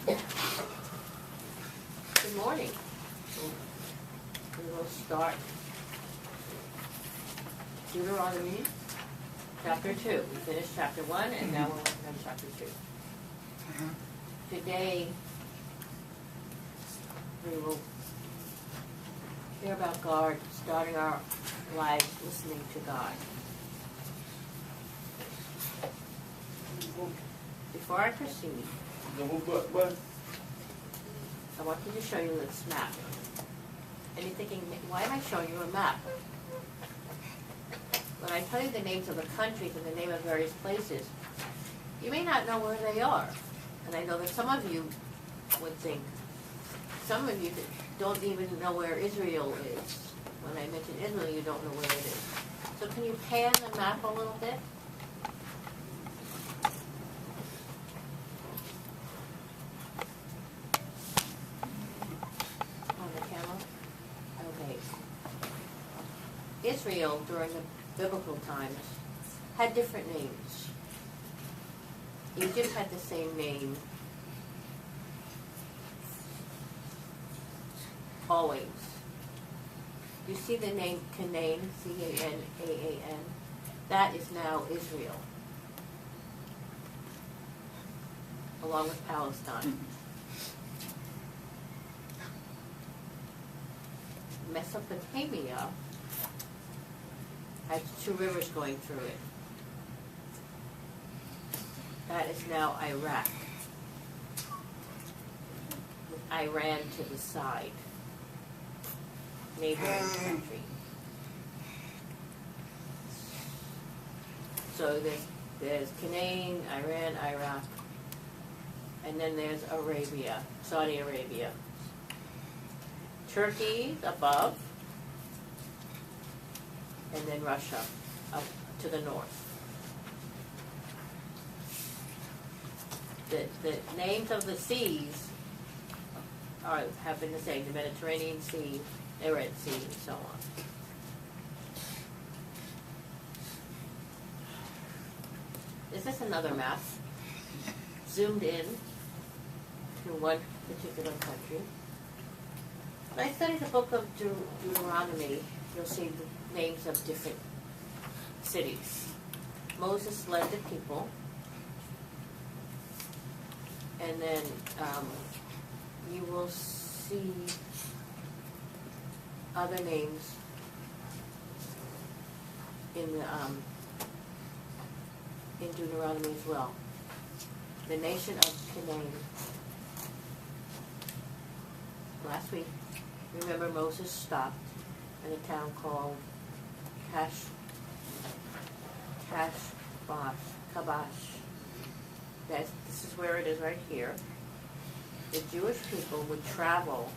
Good morning. We will start Deuteronomy chapter 2. We finished chapter 1 and now we're working on chapter 2. Today we will hear about God starting our lives listening to God. Before I proceed, I want to show you this map. And you're thinking, why am I showing you a map? When I tell you the names of the countries and the name of various places, you may not know where they are. And I know that some of you would think, some of you don't even know where Israel is. When I mention Israel, you don't know where it is. So can you pan the map a little bit? Israel, during the biblical times, had different names. Egypt had the same name always. You see the name Canaan, C-A-N-A-A-N? That is now Israel, along with Palestine. Mesopotamia has 2 rivers going through it. That is now Iraq, with Iran to the side, neighboring country. So there's Canaan, Iran, Iraq, and then there's Arabia, Saudi Arabia. Turkey above, and then Russia up to the north. The names of the seas have been the same, the Mediterranean Sea, the Red Sea, and so on. Is this another map? Zoomed in to one particular country. When I study the book of Deuteronomy, you'll see the names of different cities. Moses led the people, and then you will see other names in Deuteronomy as well. The nation of Canaan. Last week, remember Moses stopped in a town called Kabash. This is where it is right here. The Jewish people would travel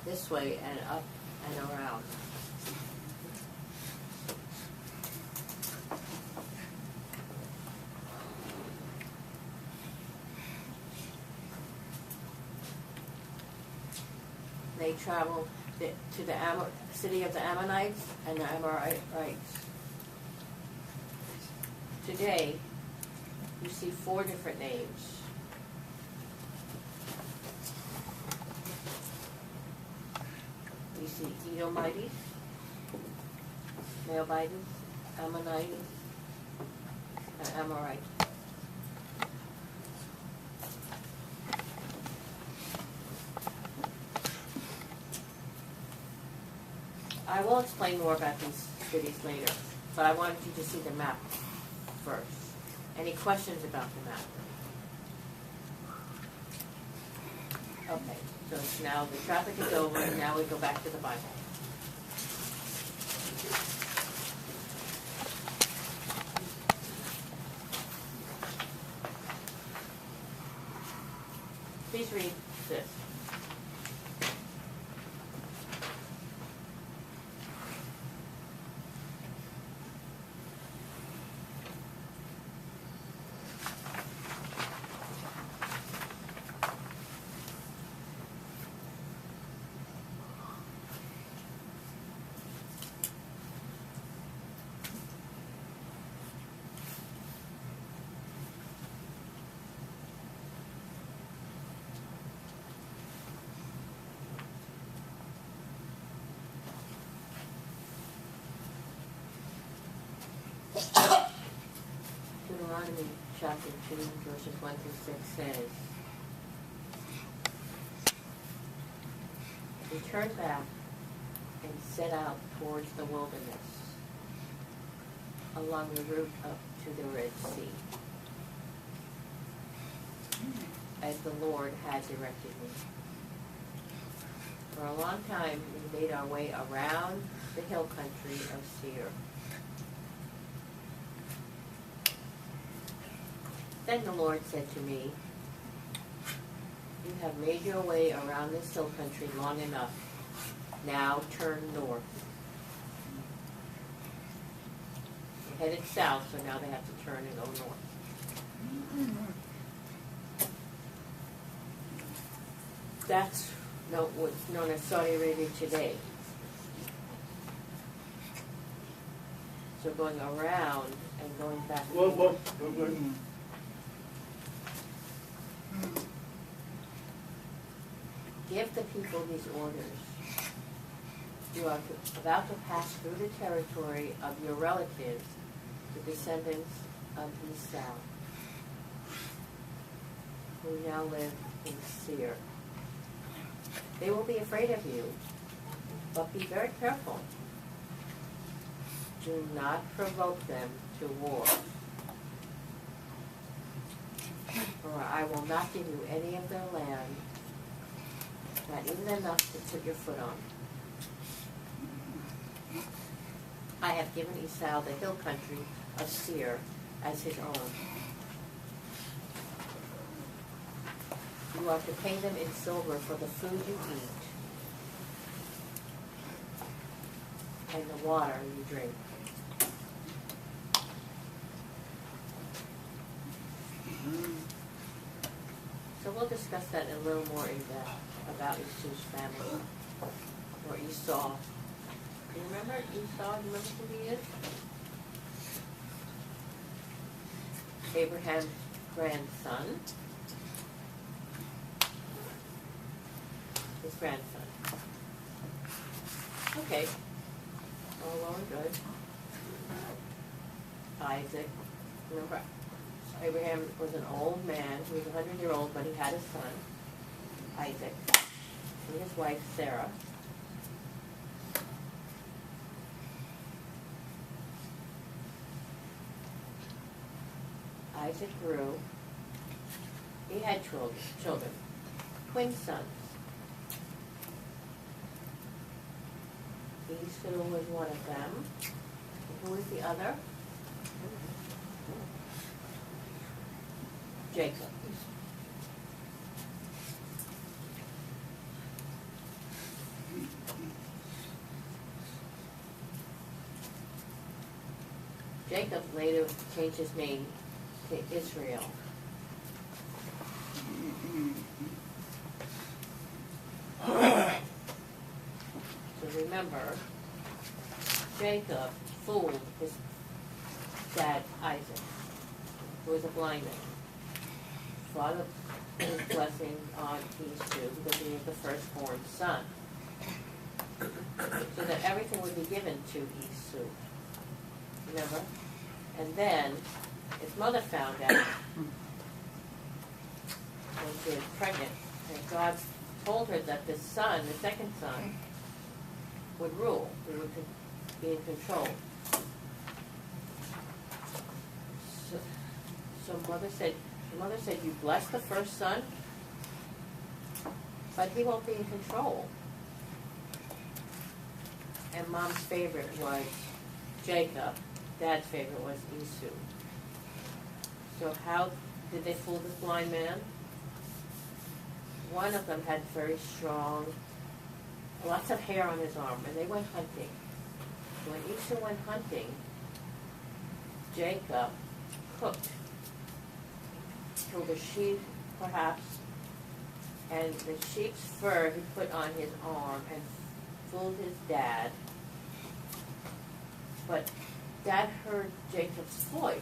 this way and up and around. They traveled to the city of the Ammonites and the Amorites. Today, you see 4 different names. You see Edomites, Moabites, Ammonites, and Amorites. I will explain more about these cities later, but I wanted you to see the map first. Any questions about the map? Okay, so now the traffic is over, and now we go back to the Bible. Please read this. chapter 2, verses 1 through 6 says, "He turned back and set out towards the wilderness, along the route up to the Red Sea, as the Lord had directed me. For a long time we made our way around the hill country of Seir. Then the Lord said to me, 'You have made your way around this hill country long enough. Now turn north.'" They headed south, so now they have to turn and go north. That's what's known as Saudi Arabia today. So going around and going back. Whoa. "Give the people these orders. You are about to pass through the territory of your relatives, the descendants of Esau, who now live in Seir. They will be afraid of you, but be very careful. Do not provoke them to war, for I will not give you any of their land, not even enough to put your foot on. I have given Esau the hill country of Seir as his own. You are to pay them in silver for the food you eat and the water you drink. So we'll discuss that a little more in depth about Esau's family, or Esau. Do you remember Esau? Do you remember who he is? Abraham's grandson. His grandson. Okay. All well and good. Isaac. Remember, Abraham was an old man. He was 100-year-old, but he had a son, Isaac, and his wife, Sarah. Isaac grew. He had children, twin sons. Esau was one of them. Who was the other? Jacob. Jacob later changed his name to Israel. So remember, Jacob fooled his dad Isaac, who was a blind man. Brought his blessing on Esau because he was the firstborn son, so that everything would be given to Esau. Remember? And then his mother found out when she was pregnant, and God told her that the son, the second son, would rule. He would be in control. So mother said, "You bless the first son, but he won't be in control." And mom's favorite was Jacob. Dad's favorite was Esau. So how did they fool this blind man? One of them had very strong, lots of hair on his arm, and they went hunting. When Esau went hunting, Jacob cooked. Killed a sheep, perhaps, and the sheep's fur he put on his arm and fooled his dad. But Dad heard Jacob's voice,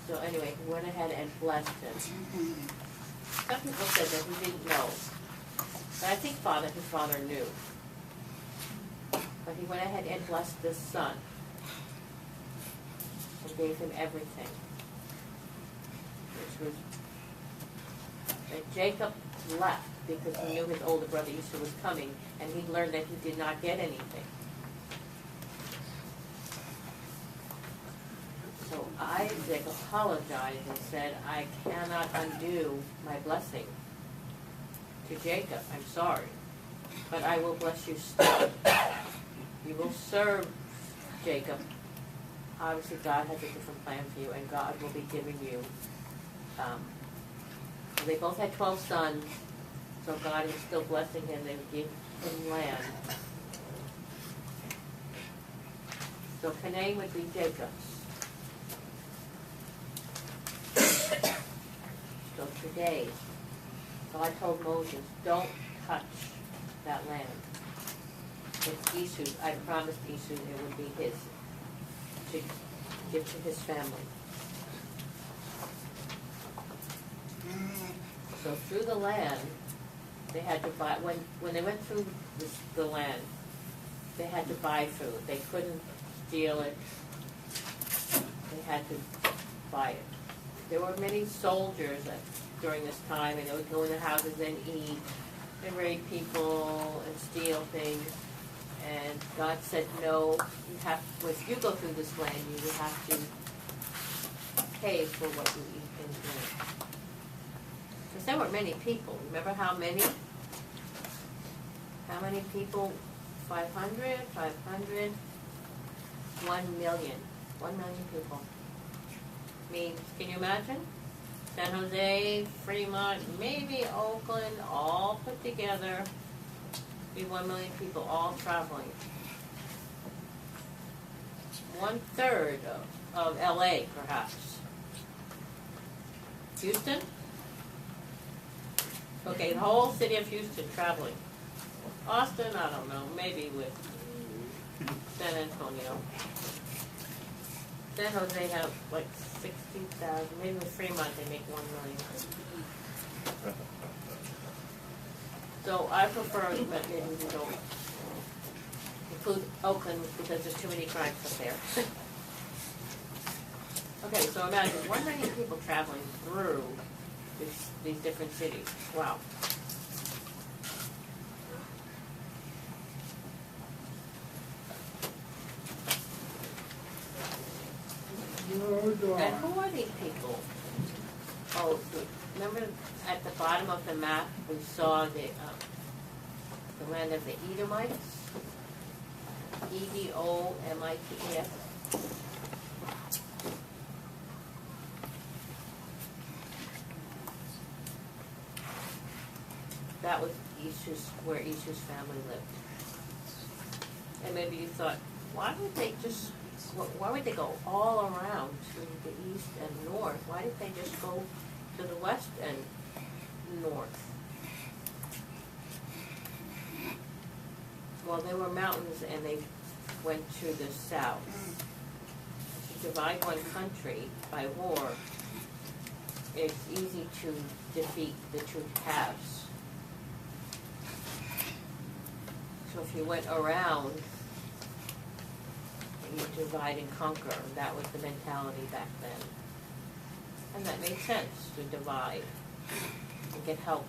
so anyway, he went ahead and blessed him. Some people said that he didn't know, but I think his father knew. But he went ahead and blessed this son and gave him everything. was that Jacob left because he knew his older brother Esau was coming, and he learned that he did not get anything. So Isaac apologized and said, I cannot undo my blessing to Jacob. I'm sorry, but I will bless you still. You will serve Jacob. Obviously, God has a different plan for you, and God will be giving you. They both had 12 sons, so God is still blessing him. They would give him land. So Canaan would be Jacob's. So today, God told Moses, don't touch that land. It's Esau's. I promised Esau it would be his to give to his family. So through the land, they had to buy, when they went through the land, they had to buy food. They couldn't steal it. They had to buy it. There were many soldiers during this time, and they would go in the houses and eat, and raid people and steal things. And God said, no, if you go through this land, you will have to pay for what you eat and drink. Because there were many people. Remember how many? How many people? 500, 1 million. 1 million people. Means, can you imagine? San Jose, Fremont, maybe Oakland, all put together. Be 1 million people all traveling. 1/3 of LA, perhaps. Houston? Okay, the whole city of Houston traveling. Austin, I don't know, maybe with San Antonio. San Jose have like 60,000, maybe with Fremont they make 1 million. So I prefer that maybe we don't include Oakland because there's too many crimes up there. Okay, so imagine 1 million people traveling through these different cities. Wow. And who are these people? Oh, remember at the bottom of the map we saw the land of the Edomites? Edomites. That was where Esau's family lived. And maybe you thought, why would they go all around to the east and north? Why did they just go to the west and north? Well, there were mountains and they went to the south. If you divide one country by war, it's easy to defeat the two halves. So if you went around, you divide and conquer. That was the mentality back then. And that made sense, to divide and get help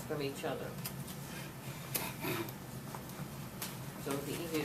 from each other. So it would be easier